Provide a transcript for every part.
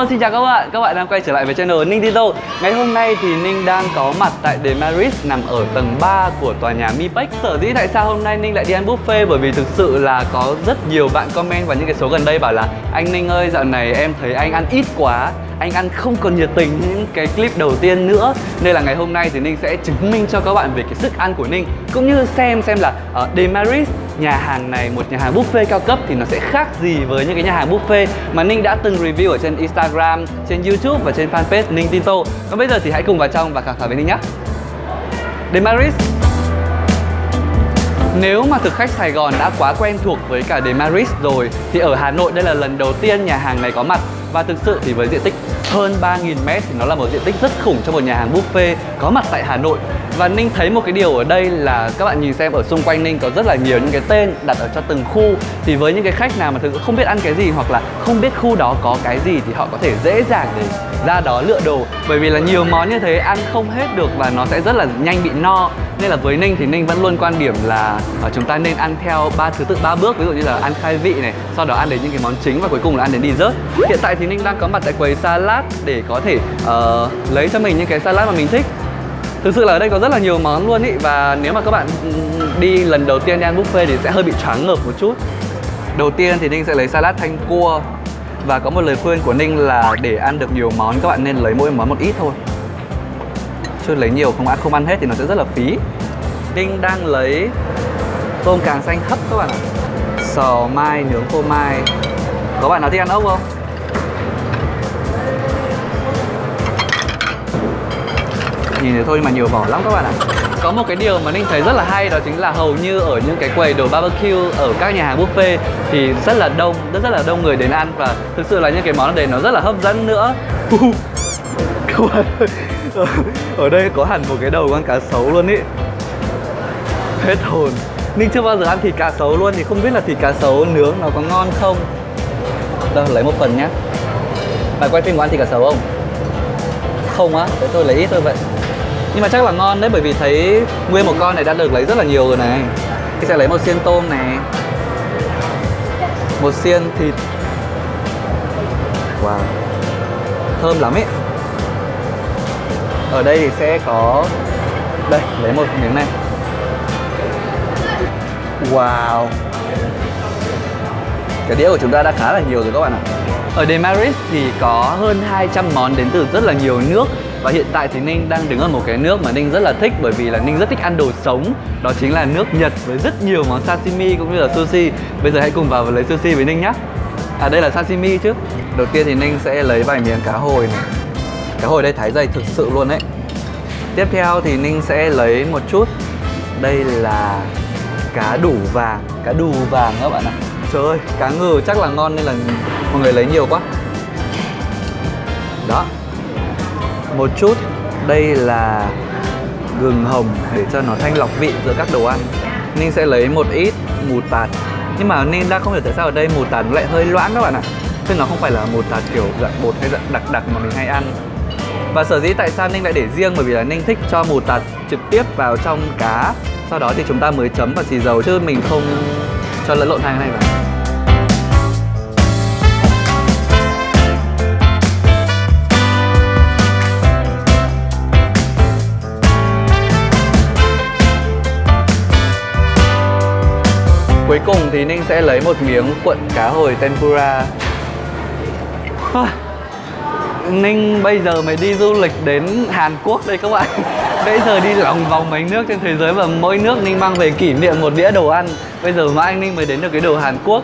xin chào các bạn đang quay trở lại với channel Ninh Tito. Ngày hôm nay thì Ninh đang có mặt tại Demaris nằm ở tầng 3 của tòa nhà Mipex. Sở dĩ tại sao hôm nay Ninh lại đi ăn buffet bởi vì thực sự là có rất nhiều bạn comment vào những cái số gần đây bảo là anh Ninh ơi, dạo này em thấy anh ăn ít quá, anh ăn không còn nhiệt tình như những cái clip đầu tiên nữa. Nên là ngày hôm nay thì Ninh sẽ chứng minh cho các bạn về cái sức ăn của Ninh, cũng như xem là ở Demaris, nhà hàng này, một nhà hàng buffet cao cấp thì nó sẽ khác gì với những cái nhà hàng buffet mà Ninh đã từng review ở trên Instagram, trên YouTube và trên fanpage Ninh Tito. Còn bây giờ thì hãy cùng vào trong và khám phá với Ninh nhé. Demaris. Nếu mà thực khách Sài Gòn đã quá quen thuộc với cả Demaris rồi thì ở Hà Nội đây là lần đầu tiên nhà hàng này có mặt. Và thực sự thì với diện tích hơn 3.000 m thì nó là một diện tích rất khủng cho một nhà hàng buffet có mặt tại Hà Nội. Và Ninh thấy một cái điều ở đây là các bạn nhìn xem ở xung quanh Ninh có rất là nhiều những cái tên đặt ở cho từng khu. Thì với những cái khách nào mà thực sự không biết ăn cái gì hoặc là không biết khu đó có cái gì thì họ có thể dễ dàng để ra đó lựa đồ. Bởi vì là nhiều món như thế ăn không hết được và nó sẽ rất là nhanh bị no. Nên là với Ninh thì Ninh vẫn luôn quan điểm là chúng ta nên ăn theo thứ tự 3 bước. Ví dụ như là ăn khai vị này, sau đó ăn đến những cái món chính và cuối cùng là ăn đến dessert. Hiện tại thì Ninh đang có mặt tại quầy salad để có thể lấy cho mình những cái salad mà mình thích. Thực sự là ở đây có rất là nhiều món luôn ý. Và nếu mà các bạn đi lần đầu tiên đi ăn buffet thì sẽ hơi bị choáng ngợp một chút. Đầu tiên thì Ninh sẽ lấy salad thanh cua. Và có một lời khuyên của Ninh là để ăn được nhiều món các bạn nên lấy mỗi món một ít thôi, chứ lấy nhiều không ăn hết thì nó sẽ rất là phí. Ninh đang lấy tôm càng xanh hấp các bạn ạ. Sò mai nướng phô mai. Có bạn nào thích ăn ốc không? Nhìn thấy thôi nhưng mà nhiều vỏ lắm các bạn ạ. Có một cái điều mà Ninh thấy rất là hay, đó chính là hầu như ở những cái quầy đồ barbecue ở các nhà hàng buffet thì rất là đông người đến ăn. Và thực sự là những cái món này nó rất là hấp dẫn nữa. Các bạn ơi, ở đây có hẳn một cái đầu con cá sấu luôn ý. Hết hồn. Ninh chưa bao giờ ăn thịt cá sấu luôn thì không biết là thịt cá sấu nướng nó có ngon không. Đâu, lấy một phần nhé. Bạn quay phim có ăn thịt cá sấu không? Không á, thế tôi lấy ít thôi vậy. Nhưng mà chắc là ngon đấy, bởi vì thấy nguyên một con này đã được lấy rất là nhiều rồi này. Mình sẽ lấy một xiên tôm này, một xiên thịt. Wow, thơm lắm ấy. Ở đây thì sẽ có, đây, lấy một miếng này. Wow, cái đĩa của chúng ta đã khá là nhiều rồi các bạn ạ. Ở Demaris thì có hơn 200 món đến từ rất là nhiều nước. Và hiện tại thì Ninh đang đứng ở một cái nước mà Ninh rất là thích, bởi vì là Ninh rất thích ăn đồ sống. Đó chính là nước Nhật với rất nhiều món sashimi cũng như là sushi. Bây giờ hãy cùng vào và lấy sushi với Ninh nhé. À, đây là sashimi chứ. Đầu tiên thì Ninh sẽ lấy vài miếng cá hồi này. Cá hồi đây thái dày thực sự luôn đấy. Tiếp theo thì Ninh sẽ lấy một chút. Đây là cá đủ vàng. Cá đù vàng các bạn ạ. Trời ơi, cá ngừ chắc là ngon nên là mọi người lấy nhiều quá. Đó, một chút. Đây là gừng hồng để cho nó thanh lọc vị giữa các đồ ăn. Ninh sẽ lấy một ít mù tạt. Nhưng mà Ninh đang không hiểu tại sao ở đây mù tạt nó lại hơi loãng các bạn ạ. Chứ nó không phải là mù tạt kiểu dạng bột hay dạng đặc mà mình hay ăn. Và sở dĩ tại sao Ninh lại để riêng bởi vì là Ninh thích cho mù tạt trực tiếp vào trong cá, sau đó thì chúng ta mới chấm và xì dầu, chứ mình không cho lẫn lộn hai cái này vào. Cuối cùng thì Ninh sẽ lấy một miếng cuộn cá hồi tempura. Ninh bây giờ mới đi du lịch đến Hàn Quốc đây các bạn. Bây giờ đi lòng vòng mấy nước trên thế giới và mỗi nước Ninh mang về kỷ niệm một đĩa đồ ăn. Bây giờ mãi anh Ninh mới đến được cái đồ Hàn Quốc.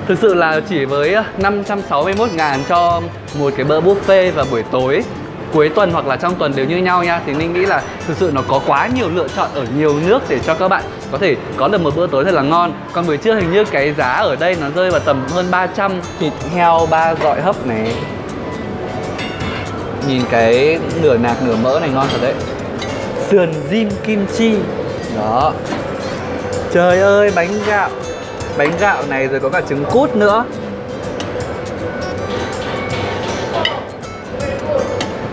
Thực sự là chỉ với 561.000 cho một cái bữa buffet vào buổi tối cuối tuần hoặc là trong tuần đều như nhau nha, thì Ninh nghĩ là thực sự nó có quá nhiều lựa chọn ở nhiều nước để cho các bạn có thể có được một bữa tối thật là ngon. Còn buổi trưa hình như cái giá ở đây nó rơi vào tầm hơn 300. Thịt heo 3 gọi hấp này. Nhìn cái nửa nạc nửa mỡ này ngon thật đấy. Sườn rim kim chi. Đó. Trời ơi, bánh gạo. Bánh gạo này rồi có cả trứng cút nữa.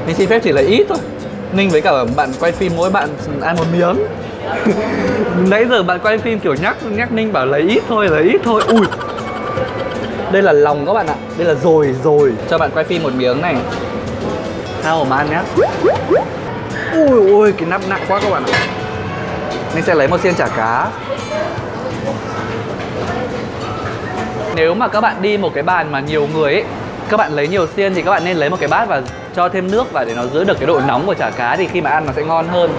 Mình xin phép chỉ lấy ít thôi. Ninh với cả bạn quay phim mỗi bạn ăn một miếng. Nãy giờ bạn quay phim kiểu nhắc Ninh bảo lấy ít thôi. Ui, Đây là lòng các bạn ạ. Đây là rồi. Cho bạn quay phim một miếng này. Sao mà ăn nhá. Ui ôi, cái nắp nặng quá các bạn ạ. Mình sẽ lấy một xiên chả cá. Nếu mà các bạn đi một cái bàn mà nhiều người ấy, các bạn lấy nhiều xiên thì các bạn nên lấy một cái bát và cho thêm nước vào để nó giữ được cái độ nóng của chả cá, thì khi mà ăn nó sẽ ngon hơn.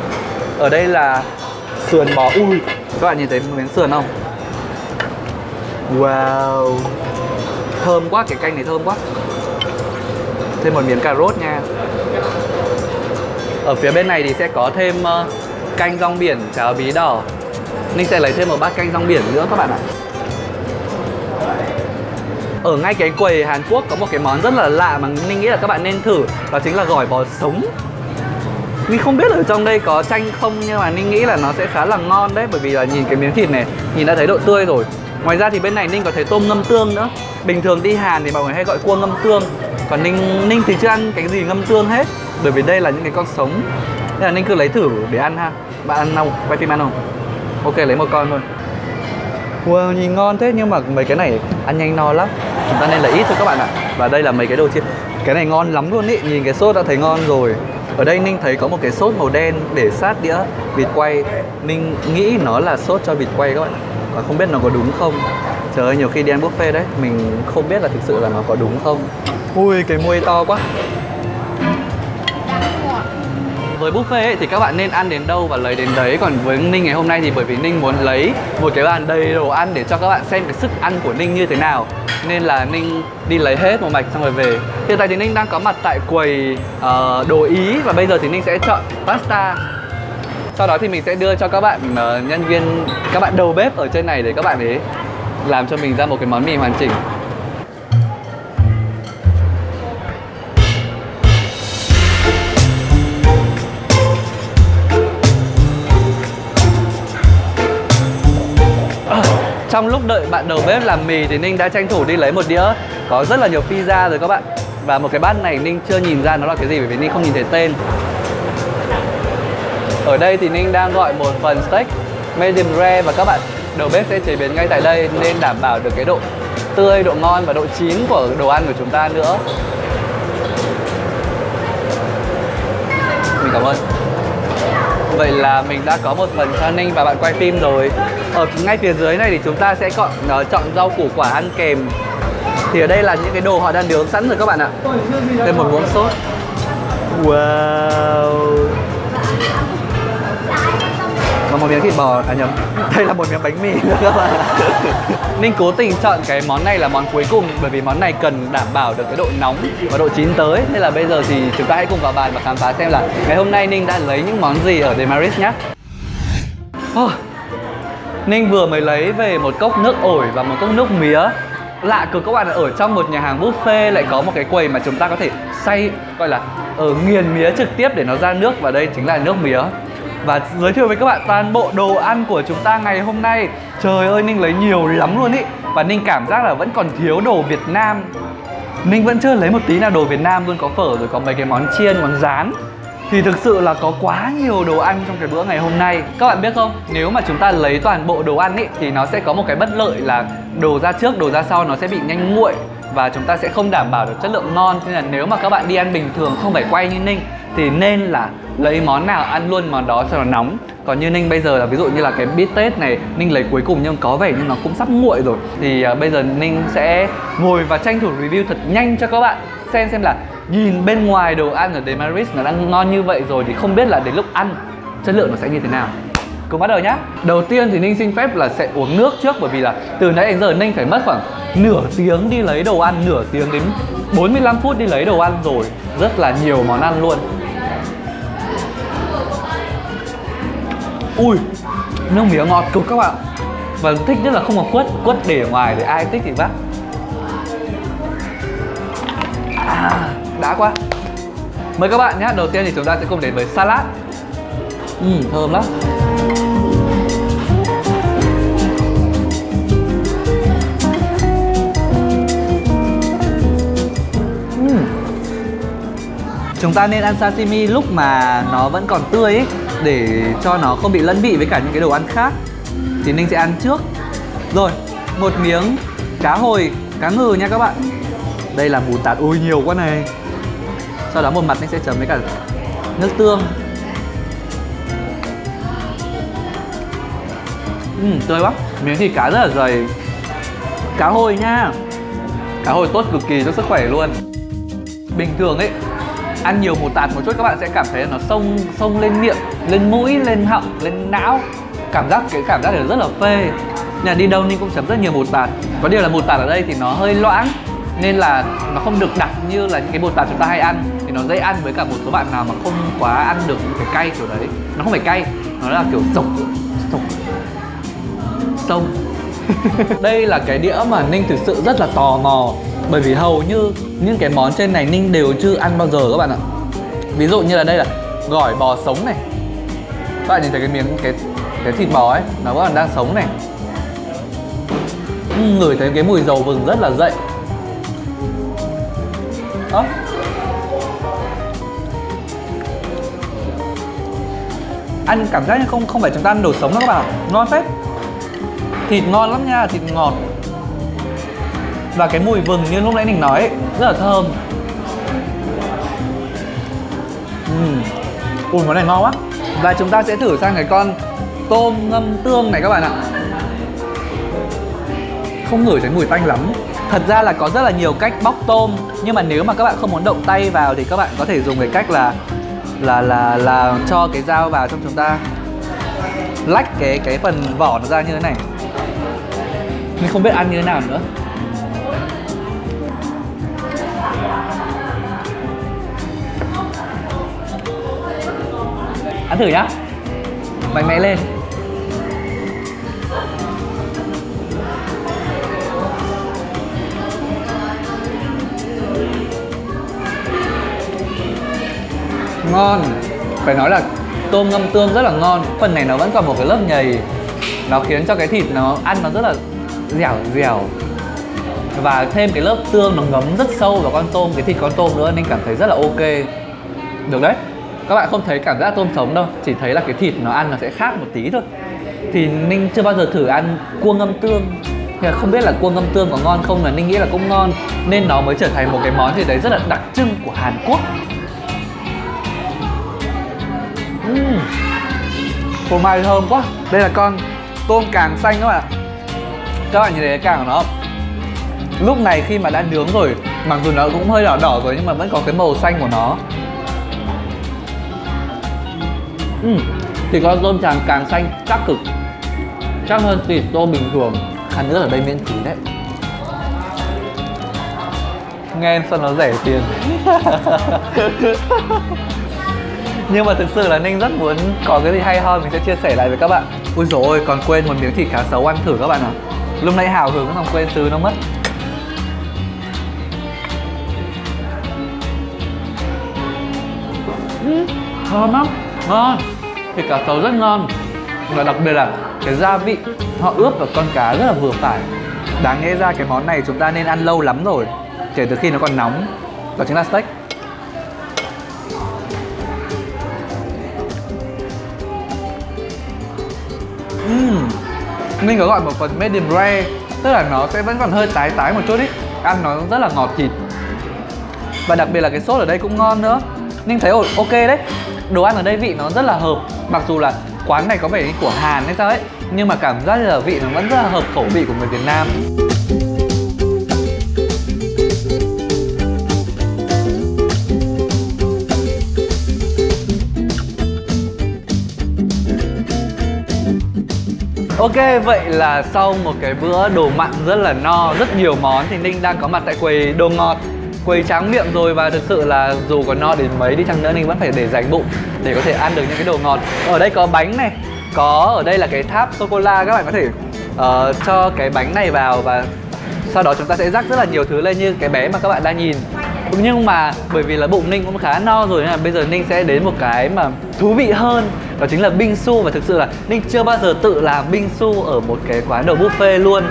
Ở đây là sườn bò. Ui, các bạn nhìn thấy miếng sườn không? Wow, thơm quá, cái canh này thơm quá. Thêm một miếng cà rốt nha. Ở phía bên này thì sẽ có thêm canh rong biển cháo bí đỏ. Ninh sẽ lấy thêm một bát canh rong biển nữa các bạn ạ. Ở ngay cái quầy Hàn Quốc có một cái món rất là lạ mà Ninh nghĩ là các bạn nên thử. Đó chính là gỏi bò sống. Ninh không biết ở trong đây có chanh không, nhưng mà Ninh nghĩ là nó sẽ khá là ngon đấy. Bởi vì là nhìn cái miếng thịt này, nhìn đã thấy độ tươi rồi. Ngoài ra thì bên này Ninh có thấy tôm ngâm tương nữa. Bình thường đi Hàn thì mọi người hay gọi cua ngâm tương. Còn Ninh thì chưa ăn cái gì ngâm tương hết. Bởi vì đây là những cái con sống. Nên là Ninh cứ lấy thử để ăn ha. Bạn ăn không? Quay phim ăn không? Ok, lấy một con thôi. Wow, nhìn ngon thế, nhưng mà mấy cái này ăn nhanh no lắm. Chúng ta nên lấy ít thôi các bạn ạ. Và đây là mấy cái đồ chiên. Cái này ngon lắm luôn ý, nhìn cái sốt đã thấy ngon rồi. Ở đây Ninh thấy có một cái sốt màu đen để sát đĩa vịt quay. Ninh nghĩ nó là sốt cho vịt quay các bạn ạ. Và không biết nó có đúng không. Trời ơi, nhiều khi đi ăn buffet đấy, mình không biết là thực sự là nó có đúng không. Ui, cái muôi to quá. Với buffet ấy, thì các bạn nên ăn đến đâu và lấy đến đấy. Còn với Ninh ngày hôm nay thì bởi vì Ninh muốn lấy một cái bàn đầy đồ ăn để cho các bạn xem cái sức ăn của Ninh như thế nào, nên là Ninh đi lấy hết một mạch xong rồi về. Hiện tại thì Ninh đang có mặt tại quầy đồ Ý. Và bây giờ thì Ninh sẽ chọn pasta. Sau đó thì mình sẽ đưa cho các bạn nhân viên, các bạn đầu bếp ở trên này để các bạn ấy làm cho mình ra một cái món mì hoàn chỉnh. Trong lúc đợi bạn đầu bếp làm mì thì Ninh đã tranh thủ đi lấy một đĩa có rất là nhiều pizza rồi các bạn. Và một cái bát này Ninh chưa nhìn ra nó là cái gì bởi vì Ninh không nhìn thấy tên. Ở đây thì Ninh đang gọi một phần steak medium rare và các bạn đầu bếp sẽ chế biến ngay tại đây nên đảm bảo được cái độ tươi, độ ngon và độ chín của đồ ăn của chúng ta nữa. Mình cảm ơn. Vậy là mình đã có một phần cho Ninh và bạn quay phim rồi. Ở ngay phía dưới này thì chúng ta sẽ chọn rau củ quả ăn kèm. Thì ở đây là những cái đồ họ đã nướng sẵn rồi các bạn ạ. Thêm một muỗng sốt. Wow. Và một miếng thịt bò, nhầm, đây là một miếng bánh mì nữa các bạn. Ninh cố tình chọn cái món này là món cuối cùng bởi vì món này cần đảm bảo được cái độ nóng và độ chín tới. Nên là bây giờ thì chúng ta hãy cùng vào bàn và khám phá xem là ngày hôm nay Ninh đã lấy những món gì ở Demaris nhé. Ninh vừa mới lấy về một cốc nước ổi và một cốc nước mía. Lạ cực các bạn, ở trong một nhà hàng buffet lại có một cái quầy mà chúng ta có thể xay, gọi là nghiền mía trực tiếp để nó ra nước, và đây chính là nước mía. Và giới thiệu với các bạn toàn bộ đồ ăn của chúng ta ngày hôm nay. Trời ơi, Ninh lấy nhiều lắm luôn ý. Và Ninh cảm giác là vẫn còn thiếu đồ Việt Nam. Ninh vẫn chưa lấy một tí nào đồ Việt Nam luôn. Có phở rồi có mấy cái món chiên, món rán. Thì thực sự là có quá nhiều đồ ăn trong cái bữa ngày hôm nay. Các bạn biết không, nếu mà chúng ta lấy toàn bộ đồ ăn ý, thì nó sẽ có một cái bất lợi là đồ ra trước, đồ ra sau nó sẽ bị nhanh nguội. Và chúng ta sẽ không đảm bảo được chất lượng ngon. Nên là nếu mà các bạn đi ăn bình thường không phải quay như Ninh thì nên là lấy món nào ăn luôn món đó cho nó nóng. Còn như Ninh bây giờ là ví dụ như là cái bít tết này Ninh lấy cuối cùng nhưng có vẻ như nó cũng sắp nguội rồi. Thì bây giờ Ninh sẽ ngồi và tranh thủ review thật nhanh cho các bạn xem là nhìn bên ngoài đồ ăn ở Demaris nó đang ngon như vậy rồi thì không biết là đến lúc ăn chất lượng nó sẽ như thế nào. Cùng bắt đầu nhá. Đầu tiên thì Ninh xin phép là sẽ uống nước trước, bởi vì là từ nãy đến giờ Ninh phải mất khoảng nửa tiếng đi lấy đồ ăn, nửa tiếng đến 45 phút đi lấy đồ ăn rồi. Rất là nhiều món ăn luôn. Ui, nước mía ngọt cực các bạn. Và thích nhất là không có quất để ở ngoài, để ai thích thì vắt. Đã quá. Mời các bạn nhé. Đầu tiên thì chúng ta sẽ cùng đến với salad. Thơm lắm. Chúng ta nên ăn sashimi lúc mà nó vẫn còn tươi ấy, để cho nó không bị lẫn vị với cả những cái đồ ăn khác. Thì Ninh sẽ ăn trước. Rồi, một miếng cá hồi cá ngừ nha các bạn. Đây là mù tạt, ui nhiều quá này. Sau đó một mặt Ninh sẽ chấm với cả nước tương. Tươi quá. Miếng thịt cá rất là dày. Cá hồi nha. Cá hồi tốt cực kỳ cho sức khỏe luôn. Bình thường ấy, ăn nhiều mù tạt một chút các bạn sẽ cảm thấy nó xông lên miệng, lên mũi, lên họng, lên não. Cái cảm giác này rất là phê. Nhà đi đâu Ninh cũng chấm rất nhiều mù tạt. Có điều là mù tạt ở đây thì nó hơi loãng, nên là nó không được đặc như là những cái mù tạt chúng ta hay ăn. Thì nó dễ ăn với cả một số bạn nào mà không quá ăn được những cái cay kiểu đấy. Nó không phải cay, nó là kiểu sông. Đây là cái đĩa mà Ninh thực sự rất là tò mò, bởi vì hầu như những cái món trên này Ninh đều chưa ăn bao giờ các bạn ạ. Ví dụ như là đây là gỏi bò sống này. Các bạn nhìn thấy cái miếng cái thịt bò ấy, nó vẫn còn đang sống này. Ngửi thấy cái mùi dầu vừng rất là dậy. Ăn cảm giác như không phải chúng ta ăn đồ sống đâu các bạn ạ. Ngon phết. Thịt ngon lắm nha, thịt ngọt. Và cái mùi vừng như lúc nãy mình nói ấy, rất là thơm. Ui, món này ngon quá. Và chúng ta sẽ thử sang cái con tôm ngâm tương này các bạn ạ. Không ngửi thấy mùi tanh lắm. Thật ra là có rất là nhiều cách bóc tôm, nhưng mà nếu mà các bạn không muốn động tay vào thì các bạn có thể dùng cái cách là cho cái dao vào trong chúng ta lách cái phần vỏ nó ra như thế này. Mình không biết ăn như thế nào nữa. Ăn thử nhá. Mạnh mẽ lên. Ngon. Phải nói là tôm ngâm tương rất là ngon. Phần này nó vẫn còn một cái lớp nhầy, nó khiến cho cái thịt nó ăn nó rất là dẻo. Và thêm cái lớp tương nó ngấm rất sâu vào con tôm, cái thịt con tôm nữa, nên cảm thấy rất là ok. Được đấy. Các bạn không thấy cảm giác tôm sống đâu, chỉ thấy là cái thịt nó ăn nó sẽ khác một tí thôi. Thì Ninh chưa bao giờ thử ăn cua ngâm tương, thì không biết là cua ngâm tương có ngon không, là Ninh nghĩ là cũng ngon, nên nó mới trở thành một cái món gì đấy rất là đặc trưng của Hàn Quốc. Phô mai thơm quá. Đây là con tôm càng xanh các bạn ạ. Các bạn nhìn thấy cái càng của nó không? Lúc này khi mà đã nướng rồi, mặc dù nó cũng hơi đỏ đỏ rồi nhưng mà vẫn có cái màu xanh của nó. Thì con tôm càng xanh chắc cực, chắc hơn thịt tôm bình thường. Ăn nước ở đây miễn phí đấy. Nghe sao nó rẻ tiền. Nhưng mà thực sự là Ninh rất muốn có cái gì hay ho mình sẽ chia sẻ lại với các bạn. Ui dồi ôi, còn quên một miếng thịt cá sấu ăn thử các bạn ạ. Lúc nãy hào hứng xong quên xứ nó mất. Thơm lắm, ngon. Thịt cá sấu rất ngon. Và đặc biệt là cái gia vị họ ướp vào con cá rất là vừa phải. Đáng nghe ra cái món này chúng ta nên ăn lâu lắm rồi, kể từ khi nó còn nóng. Đó chính là steak. Mình có gọi một phần medium rare, tức là nó sẽ vẫn còn hơi tái một chút ý. Ăn nó rất là ngọt thịt. Và đặc biệt là cái sốt ở đây cũng ngon nữa. Ninh thấy ok đấy. Đồ ăn ở đây vị nó rất là hợp. Mặc dù là quán này có vẻ như của Hàn hay sao ấy, nhưng mà cảm giác như là vị nó vẫn rất là hợp khẩu vị của người Việt Nam. Ok, vậy là sau một cái bữa đồ mặn rất là no, rất nhiều món, thì Ninh đang có mặt tại quầy đồ ngọt, quầy tráng miệng rồi. Và thực sự là dù có no đến mấy đi chăng nữa, Ninh vẫn phải để dành bụng để có thể ăn được những cái đồ ngọt. Ở đây có bánh này, ở đây là cái tháp sô-cô-la, các bạn có thể cho cái bánh này vào và sau đó chúng ta sẽ rắc rất là nhiều thứ lên như cái bé mà các bạn đang nhìn. Nhưng mà bởi vì là bụng Ninh cũng khá no rồi nên là bây giờ Ninh sẽ đến một cái mà thú vị hơn, đó chính là bingsu. Và thực sự là Ninh chưa bao giờ tự làm bingsu ở một cái quán đồ buffet luôn.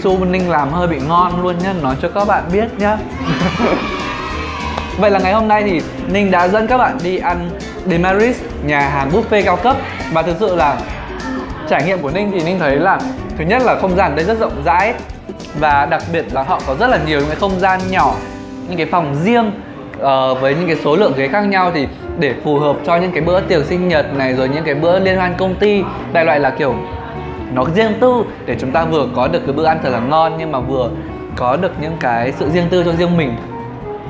bingsu bên Ninh làm hơi bị ngon luôn nhá, nói cho các bạn biết nhá. Vậy là ngày hôm nay thì Ninh đã dẫn các bạn đi ăn Demaris, nhà hàng buffet cao cấp. Và thực sự là trải nghiệm của Ninh thì Ninh thấy là thứ nhất là không gian ở đây rất rộng rãi, và đặc biệt là họ có rất là nhiều những cái không gian nhỏ, những cái phòng riêng với những cái số lượng ghế khác nhau, thì để phù hợp cho những cái bữa tiệc sinh nhật này, rồi những cái bữa liên hoan công ty, đại loại là kiểu nó riêng tư, để chúng ta vừa có được cái bữa ăn thật là ngon nhưng mà vừa có được những cái sự riêng tư cho riêng mình.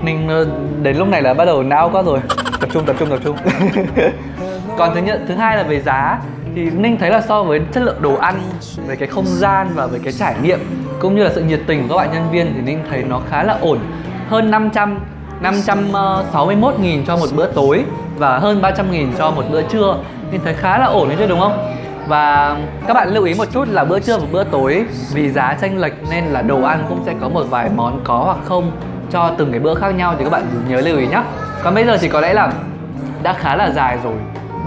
Ninh đến lúc này là bắt đầu não quá rồi. Tập trung. Còn thứ hai là về giá, thì Ninh thấy là so với chất lượng đồ ăn, về cái không gian và về cái trải nghiệm cũng như là sự nhiệt tình của các bạn nhân viên, thì Ninh thấy nó khá là ổn. Hơn 561.000 cho một bữa tối và hơn 300.000 cho một bữa trưa. Ninh thấy khá là ổn đấy chứ, đúng không? Và các bạn lưu ý một chút là bữa trưa và bữa tối vì giá chênh lệch nên là đồ ăn cũng sẽ có một vài món có hoặc không cho từng cái bữa khác nhau, thì các bạn nhớ lưu ý nhé. Còn bây giờ thì có lẽ là đã khá là dài rồi.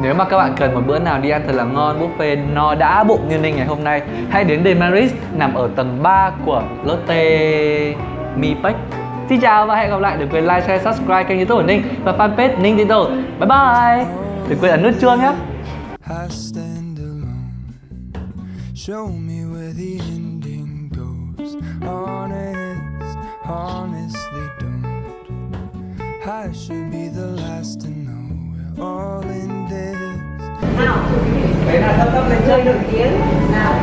Nếu mà các bạn cần một bữa nào đi ăn thật là ngon, buffet no đã bụng như Ninh ngày hôm nay, hãy đến Demaris nằm ở tầng 3 của Lotte Mipec. Xin chào và hẹn gặp lại. Đừng quên like, share, subscribe kênh YouTube của Ninh và fanpage Ninh Digital. Bye bye. Đừng quên ấn nút chuông nhé. Show me where the ending goes. Honestly don't. I should be the last to know we're all in this. Nào, đấy là thấp lên chơi nổi tiếng. Nào.